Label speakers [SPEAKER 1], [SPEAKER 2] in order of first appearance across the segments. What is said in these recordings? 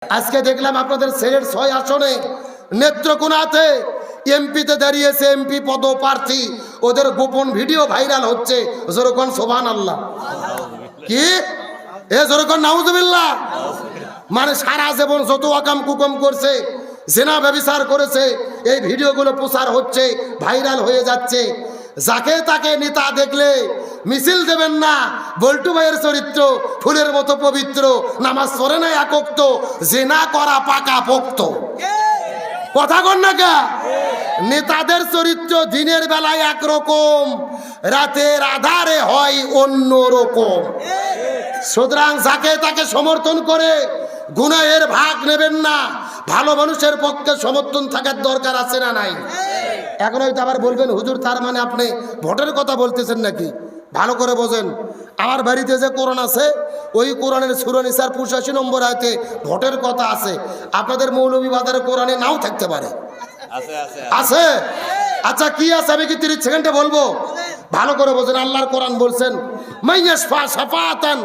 [SPEAKER 1] আজকে দেখলাম আপনাদের সিলেট ৬ আসনে নেত্রকোনাতে এমপিতে দাঁড়িয়েছে এমপি পদপ্রার্থী, ওদের গোপন ভিডিও ভাইরাল হচ্ছে। যেরকম সুবহানাল্লাহ, কি এ যেরকম নাউজুবিল্লাহ, মানে সারা জীবন যত আকাম কুকম করছে, জেনা ব্যভিচার করেছে, এই ভিডিওগুলো প্রচার হচ্ছে, ভাইরাল হয়ে যাচ্ছে। যাকে তাকে নেতা দেখলে মিছিল দেবেন না। বল্টু ভাইয়ের চরিত্র ফুলের মতো পবিত্র, নামাজ পড়ে না একক্ত, জেনা করা পাকা পোক্ত। কথা কন না কে? নেতাদের চরিত্র দিনের বেলায় একরকম, রাতের আধারে হয় অন্য রকম। সুতরাং যাকে তাকে সমর্থন করে গুনাহের ভাগ নেবেন না। ভালো মানুষের পক্ষে সমর্থন থাকার দরকার আছে না নাই? এখন হয়তো আবার বলবেন হুজুর তার মানে আপনি ভোটের কথা বলতেছেন নাকি? ভালো করে বোঝেন, আমার বাড়িতে যে কোরআন আছে ওই কোরআনের সূরা নিসার 85 নম্বর আয়াতে ভোটের কথা আছে। আপনাদের মৌলভীবাজারের কোরআনে নাও থাকতে পারে। আছে? আচ্ছা কি আছে আমি কি 30 সেকেন্ডে বলবো? ভালো করে বোঝেন, আল্লাহর কোরআন বলছেন মাইয়াশফা শাফাতান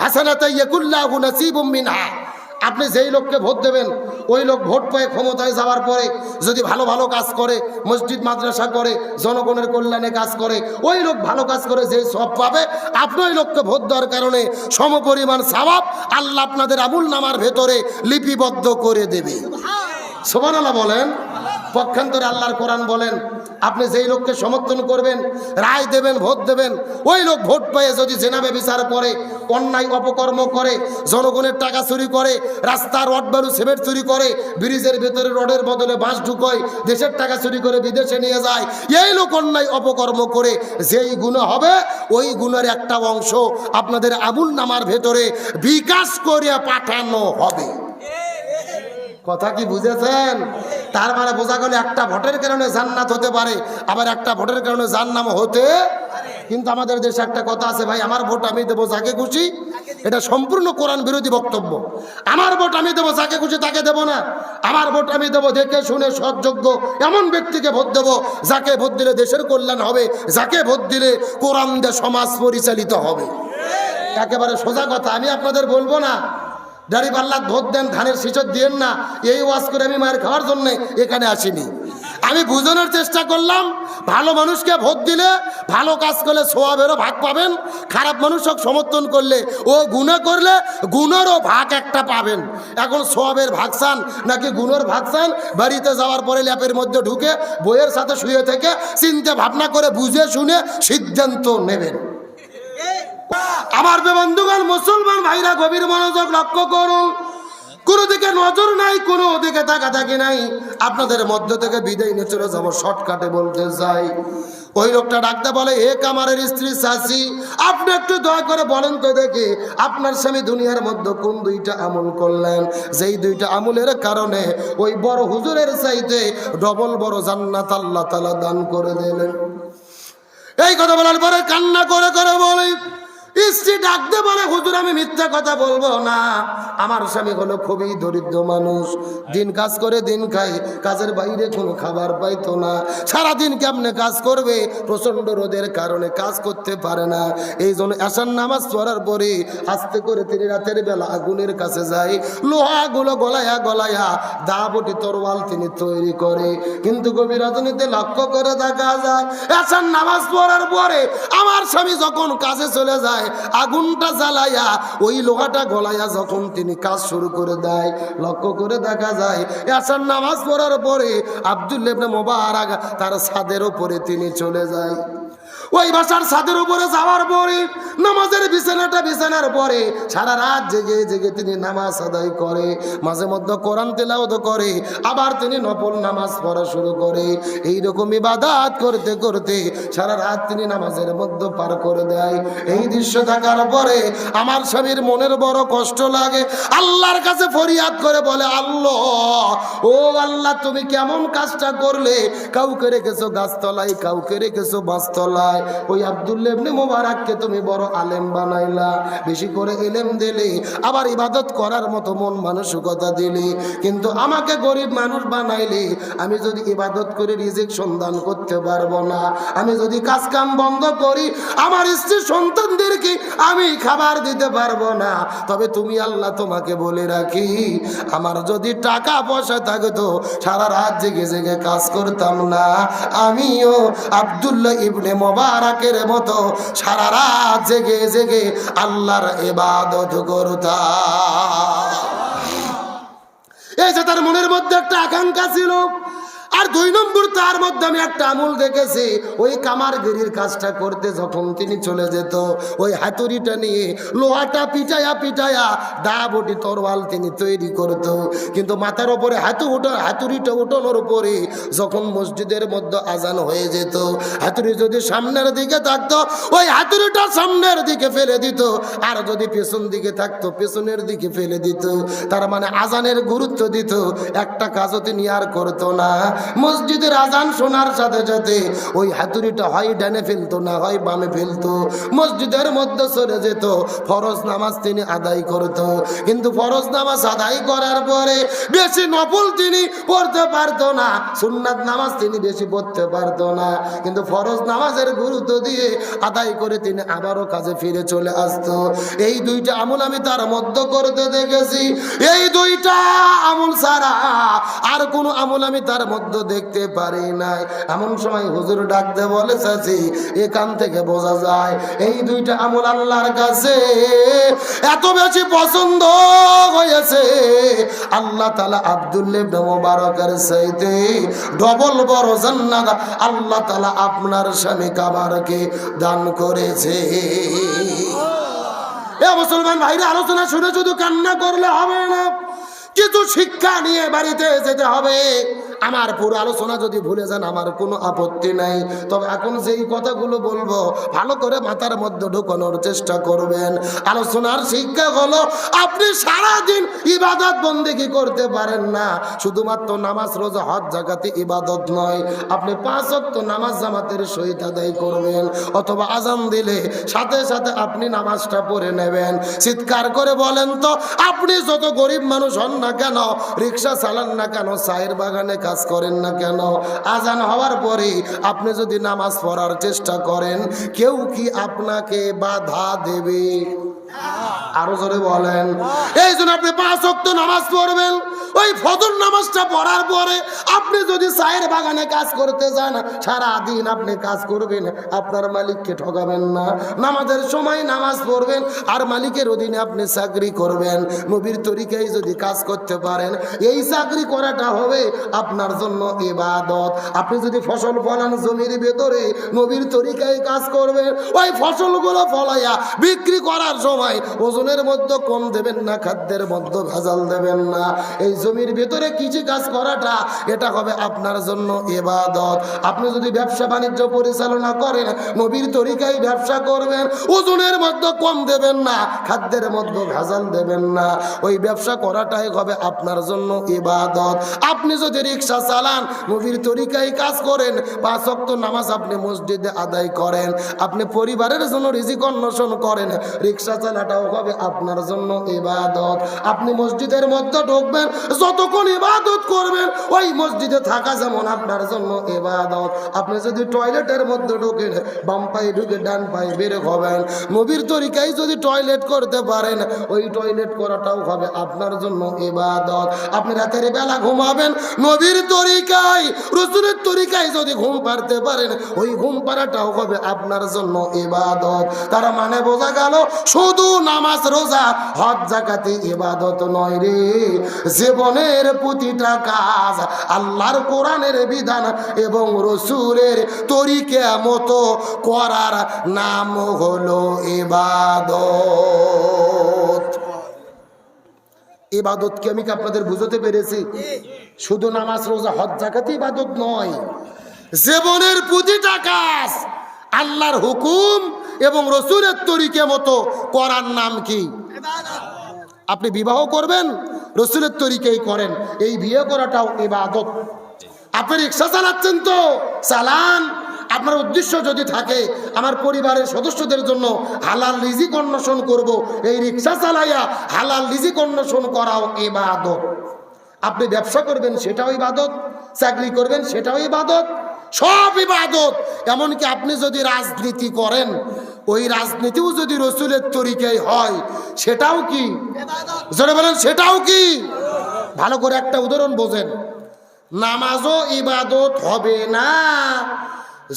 [SPEAKER 1] হাসানাতান ইয়াকুল্লাহু নাসিবুম মিনহা। আপনি যেই লোককে ভোট দেবেন ওই লোক ভোট পেয়ে ক্ষমতায় যাওয়ার পরে যদি ভালো ভালো কাজ করে, মসজিদ মাদ্রাসা করে, জনগণের কল্যাণে কাজ করে, ওই লোক ভালো কাজ করে যে সওয়াব পাবে, আপনি ওই লোককে ভোট দেওয়ার কারণে সমপরিমাণ সওয়াব আল্লাহ আপনাদের আমুল নামার ভেতরে লিপিবদ্ধ করে দেবে। সুবহানাল্লাহ বলেন। পক্ষান্তরে আল্লাহর কোরআন বলেন আপনি যেই লোককে সমর্থন করবেন, রায় দেবেন, ভোট দেবেন, ওই লোক ভোট পেয়ে যদি জেনা ব্যভিচার করে, অন্যায় অপকর্ম করে, জনগণের টাকা চুরি করে, রাস্তার রড বালু সিমেন্ট চুরি করে, ব্রিজের ভেতরে রডের বদলে বাঁশ ঢুকোয়, দেশের টাকা চুরি করে বিদেশে নিয়ে যায়, এই লোক অন্যায় অপকর্ম করে যেই গুনাহ হবে ওই গুনার একটা অংশ আপনাদের আমুল নামার ভেতরে বিকাশ করে পাঠানো হবে। কথা কি বুঝেছেন? তার মানে বোঝা গেল একটা ভোটের কারণে জান্নাত হতে পারে, আবার একটা ভোটের কারণে জাহান্নাম হতে। কিন্তু আমাদের দেশে একটা কথা আছে, ভাই আমার ভোট আমি দেবো যাকে খুশি। এটা সম্পূর্ণ কোরআন বিরোধী বক্তব্য। আমার ভোট আমি দেবো যাকে খুশি তাকে দেবো না। আমার ভোট আমি দেবো দেখে শুনে সৎযোগ্য এমন ব্যক্তিকে ভোট দেবো যাকে ভোট দিলে দেশের কল্যাণ হবে, যাকে ভোট দিলে কোরআন দিয়ে সমাজ পরিচালিত হবে। একেবারে সোজা কথা, আমি আপনাদের বলবো না দাড়ি পাল্লা ভোট দেন, ধানের শীষত দিয়েন না, এই ওয়াজ করে আমি মায়ের খাওয়ার জন্য এখানে আসিনি। আমি বুঝানোর চেষ্টা করলাম ভালো মানুষকে ভোট দিলে, ভালো কাজ করলে সওয়াবেরও ভাগ পাবেন, খারাপ মানুষকে সমর্থন করলে ও গুনাহ করলে গুনারও ভাগ একটা পাবেন। এখন সওয়াবের ভাগ চান নাকি গুনার ভাগ চান? বাড়িতে যাওয়ার পরে ল্যাপের মধ্যে ঢুকে বইয়ের সাথে শুয়ে থেকে চিন্তা ভাবনা করে বুঝে শুনে সিদ্ধান্ত নেবেন। আমার বন্ধুগণ, মুসলমান ভাইরা গভীর মনোযোগ লক্ষ্য করুন। কোনো দিকে নজর নাই, কোনো দিকে তাকাতাকি নাই। আপনাদের মধ্য থেকে বিদায় নিয়ে চলে যাবো, শর্টকাটে বলতে চাই। ওই লোকটা ডাকতে বলে, হে কামারের স্ত্রী চাচি, আপনি একটু দয়া করে বলেন তো দেখি আপনার স্বামী দুনিয়ার মধ্যে কোন দুইটা আমল করলেন যেই দুইটা আমলের কারণে ওই বড় হুজুরের চাইতে ডবল বড় জান্নাত আল্লাহ তাআলা দান করে দিলেন। এই কথা বলার পরে কান্না করে করে বলে, স্ত্রী ডাকতে বলে, হুজুর আমি মিথ্যা কথা বলবো না, আমার স্বামী হলো খুবই দরিদ্র মানুষ, দিন কাজ করে দিন খাই, কাজের বাইরে কোনো খাবার পাইতো না, সারাদিন কেমনে কাজ করবে, প্রচণ্ড রোদের কারণে কাজ করতে পারে না। এই জন্য এশার নামাজ পড়ার পরে আস্তে করে তিনি রাতের বেলা আগুনের কাছে যায়, লোহাগুলো গলায়া গলায়া দাবটি তরোয়াল তিনি তৈরি করে। কিন্তু গভীর রজনীতে লক্ষ্য করে দেখা যায় এশার নামাজ পড়ার পরে আমার স্বামী যখন কাজে চলে যায়, আগুনটা জ্বালাইয়া ওই লোহাটা গলাইয়া যখন তিনি কাজ শুরু করে দেয়, লক্ষ্য করে দেখা যায় এশার নামাজ পড়ার পরে আব্দুল্লাহ ইবনে মুবারাক তার ছাদের উপরে তিনি চলে যায়। ওই বাসার ছাদের উপরে যাওয়ার পরে নামাজের বিছানার পরে সারা রাত জেগে জেগে তিনি নামাজ আদায় করে, মাঝে মধ্যে কোরআন তেলাওয়াত করে, আবার তিনি নফল নামাজ পড়া শুরু করে। এইরকম ইবাদত করতে করতে সারা রাত তিনি নামাজের মধ্যে পার করে দেয়। এই দৃশ্য দেখার পরে আমার স্বামীর মনের বড় কষ্ট লাগে, আল্লাহর কাছে ফরিয়াদ করে বলে, আল্লাহ ও আল্লাহ তুমি কেমন কাজটা করলে, কাউকে রেখেছো গাছতলায়, কাউকে রেখেছো বাসতলায়, যায়। ওই আব্দুল্লাহ ইবনে মুবারককে তুমি বড় আলেম বানাইলা, বেশি করে ইলম দিলে, আবার ইবাদত করার মতো মন মানসিকতা দিলি, কিন্তু আমাকে গরিব মানুষ বানাইলি। আমি যদি ইবাদত করে রিজিক সন্ধান করতে পারবো না, আমি যদি কাজ কাম বন্ধ করি, আমার স্ত্রী সন্তানদেরকে আমি খাবার দিতে পারবো না। তবে তুমি আল্লাহ, তোমাকে বলে রাখি, আমার যদি টাকা পয়সা থাকতো সারা রাত জেগে জেগে কাজ করতাম না, আমিও আব্দুল্লাহ ইবনে মুবারকের মতো সারা রাত জেগে জেগে আল্লাহর ইবাদত করতাম। এই যে তার মনের মধ্যে একটা আকাঙ্ক্ষা ছিল। আর 2 নম্বর, তার মধ্যে আমি একটা আমল দেখেছি, ওই কামারগিরির কাজটা করতে যখন তিনি চলে যেত, ওই হাতুড়িটা নিয়ে লোহাটা পিটায়া পিটায়া দা বটি তরোয়াল তিনি তৈরি করত। কিন্তু মাথার ওপরে হাতুড়িটা উঠানোর উপরে যখন মসজিদের মধ্যে আজান হয়ে যেত, হাতুড়ি যদি সামনের দিকে থাকতো ওই হাতুড়িটা সামনের দিকে ফেলে দিত, আর যদি পেছন দিকে থাকতো পেছনের দিকে ফেলে দিত। তার মানে আজানের গুরুত্ব দিত, একটা কাজও তিনি আর করতো না। মসজিদের আজান শোনার সাথে সাথে ওই হাতুড়িটা হয় ডানে ফেলতো, না হয় বামে ফেলতো, মসজিদের মধ্যে চলে যেত। ফরজ নামাজ তিনি আদায় করত, কিন্তু ফরজ নামাজ আদায় করার পরে বেশি নফল তিনি পড়তে পারতো না, সুন্নাত নামাজ তিনি বেশি পড়তে পারতো না, কিন্তু ফরজ নামাজের গুরুত্ব দিয়ে আদায় করে তিনি আবারও কাজে ফিরে চলে আসতো। এই 2টা আমল আমি তার মধ্যে করতে দেখেছি। এই 2টা আমল ছাড়া আর কোনো আমল আমি তার মধ্যে দেখতে পারি নাই। এমন সময় হুজুর ডাকতে বলে, চাচি এখান থেকে বোঝা যায় এই 2টা আমল আল্লাহর কাছে এত বেশি পছন্দ হয়েছে, আল্লাহ তাআলা আব্দুল্লাহ ইবনে মুবারকের চাইতে ডবল বড় জান্নাত আল্লাহ তাআলা আপনার স্বামী কামারকে দান করেছে। এ মুসলমান ভাইরা, আলোচনা শুনে শুধু কান্না করলে হবে না, কিছু শিক্ষা নিয়ে বাড়িতে যেতে হবে। আমার পুরো আলোচনা যদি ভুলে যান আমার কোনো আপত্তি নাই, তবে এখন যেই কথাগুলো বলবো ভালো করে মাথার মধ্যে ঢোকানোর চেষ্টা করবেন। আলোচনার শিক্ষা হলো, আপনি সারাদিন ইবাদত বন্দেগী করতে পারেন না, শুধুমাত্র নামাজ রোজা হজ জাকাতে ইবাদত নয়, আপনি 5 ওয়াক্ত নামাজ জামাতের সহিত আদায় করবেন, অথবা আজান দিলে সাথে সাথে আপনি নামাজটা পড়ে নেবেন। চিৎকার করে বলেন তো, আপনি যত গরিব মানুষ হন না কেন, রিক্সা চালান না কেন, চায়ের বাগানে কাজ করেন না কেন, আজান হওয়ার পরে আপনি যদি নামাজ পড়ার চেষ্টা করেন, কেউ কি আপনাকে বাধা দেবে? আরো জোরে বলেন। এই জন্য আপনি 5 ওয়াক্ত নামাজ পড়বেন। ওই ফজর নামাজটা পড়ার পরে আপনি যদি চায়ের বাগানে কাজ করতে যান, সারা দিন আপনি কাজ করবেন, আপনার মালিককে ঠকাবেন না। নামাজের সময় নামাজ পড়বেন, আর মালিকের অধীনে আপনি চাকরি করবেন। নবীর তরিকায় যদি কাজ করতে পারেন, এই চাকরি করাটা হবে আপনার জন্য ইবাদত। আপনি যদি ফসল ফলান জমির ভেতরে, নবীর তরিকায় কাজ করবেন, ওই ফসলগুলো ফলাইয়া বিক্রি করার সময় ওজনের মধ্যে কম দেবেন না, খাদ্যের মধ্যে ভেজাল দেবেন না। এই জমির ভেতরে কৃষি কাজ করাটা, এটা হবে আপনার জন্য ইবাদত। আপনি যদি ব্যবসা বাণিজ্য পরিচালনা করেন, নবীর তরিকায় ব্যবসা করবেন, ওজনের মধ্যে কম দেবেন না, খাদ্যের মধ্যে ভেজাল দেবেন না, ওই ব্যবসা করাটাই হবে আপনার জন্য ইবাদত। আপনি যদি রিক্সা চালান, নবীর তরিকায় কাজ করেন, 5 ওয়াক্ত নামাজ আপনি মসজিদে আদায় করেন, আপনি পরিবারের জন্য রিজিক অন্বেষণ করেন, রিক্সা চালাটাও হবে আপনার জন্য ইবাদত। আপনি মসজিদের মধ্যে ঢুকবেন, যতক্ষণ ইবাদত করবেন, ওই মসজিদে থাকা যেমন আপনার জন্য ইবাদত। আপনি যদি টয়লেটের মধ্যে ঢোকেন, বাম পায়ে ঢুকে ডান পায়ে বের হবেন, নবীর তরিকায় যদি টয়লেট করতে পারেন, ওই টয়লেট করাটাও হবে আপনার জন্য ইবাদত। আপনি রাতের বেলা ঘুমাবেন, নবীর তরিকায় রাসূলের তরিকায় যদি ঘুম পাড়তে পারেন, ওই ঘুম পাড়াটাও হবে আপনার জন্য ইবাদত। তার মানে বোঝা গেল, শুধু নামাজ রোজা হজ যাকাতে ইবাদত নয় রে, জীবনের প্রতিটা কাজ আল্লাহর কোরআনের বিধান এবং রাসূলের তরিকা মতো করার নাম হলো ইবাদত। ইবাদত কি আমি কি আপনাদের বুঝতে পেরেছি? শুধু নামাজ রোজা হজ যাকাতে ইবাদত নয়, জীবনের প্রতিটা কাজ আল্লাহর হুকুম এবং রাসূলের তরিকা মতো করার নাম কি? আপনি বিবাহ করবেন, রাসূলের তরিকায় করেন, এই বিয়ে করাটাও ইবাদত। আপনি রিক্সা চালাচ্ছেন তো চালান, আপনার উদ্দেশ্য যদি থাকে আমার পরিবারের সদস্যদের জন্য হালাল রিজিক অন্বেষণ করব, এই রিক্সা চালাইয়া হালাল রিজিক অন্বেষণ করাও ইবাদত। আপনি ব্যবসা করবেন সেটাও ইবাদত, চাকরি করবেন সেটাও ইবাদত, সব ইবাদত। এমনকি আপনি যদি রাজনীতি করেন, ওই রাজনীতিও যদি রসুলের তরিকায় হয় সেটাও কি জোরে বলেন, সেটাও কি? ভালো করে একটা উদাহরণ বোঝেন। নামাজও ইবাদত হবে না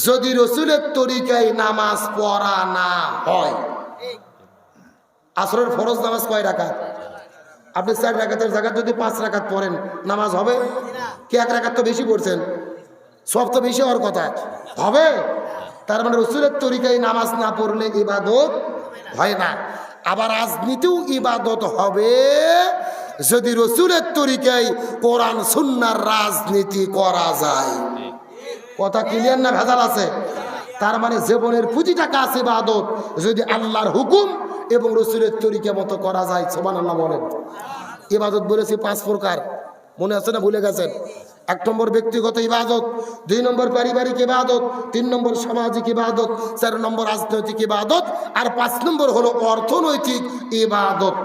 [SPEAKER 1] যদি রসুলের তরিকায় নামাজ পড়া না হয়। আসরের ফরজ নামাজ কয় রাকাত? আপনি 4 রাকাতের জায়গায় যদি 5 রাকাত পড়েন নামাজ হবে কি? 1 রাকাত তো বেশি পড়ছেন, সব তো বেশি হওয়ার কথা, হবে? তার মানে রসুলের তরিকায় নামাজ না পড়লে ইবাদত হয় না। আবার রাজনীতিও ইবাদত হবে যদি রসুলের তরিকায় কোরআন সুন্নাহর রাজনীতি করা যায়। কথা ক্লিয়ার না ভেজাল আছে? তার মানে জীবনের প্রতিটা কাজ ইবাদত যদি আল্লাহর হুকুম এবং রসুলের তরিকা মতো করা যায়। সুবহানাল্লাহ বলেন। ইবাদত বলেছি 5 প্রকার, মনে আছে না ভুলে গেছেন? 1 নম্বর ব্যক্তিগত ইবাদত, 2 নম্বর পারিবারিক ইবাদত, 3 নম্বর সামাজিক ইবাদত, 4 নম্বর রাজনৈতিক ইবাদত, আর 5 নম্বর হলো অর্থনৈতিক ইবাদত।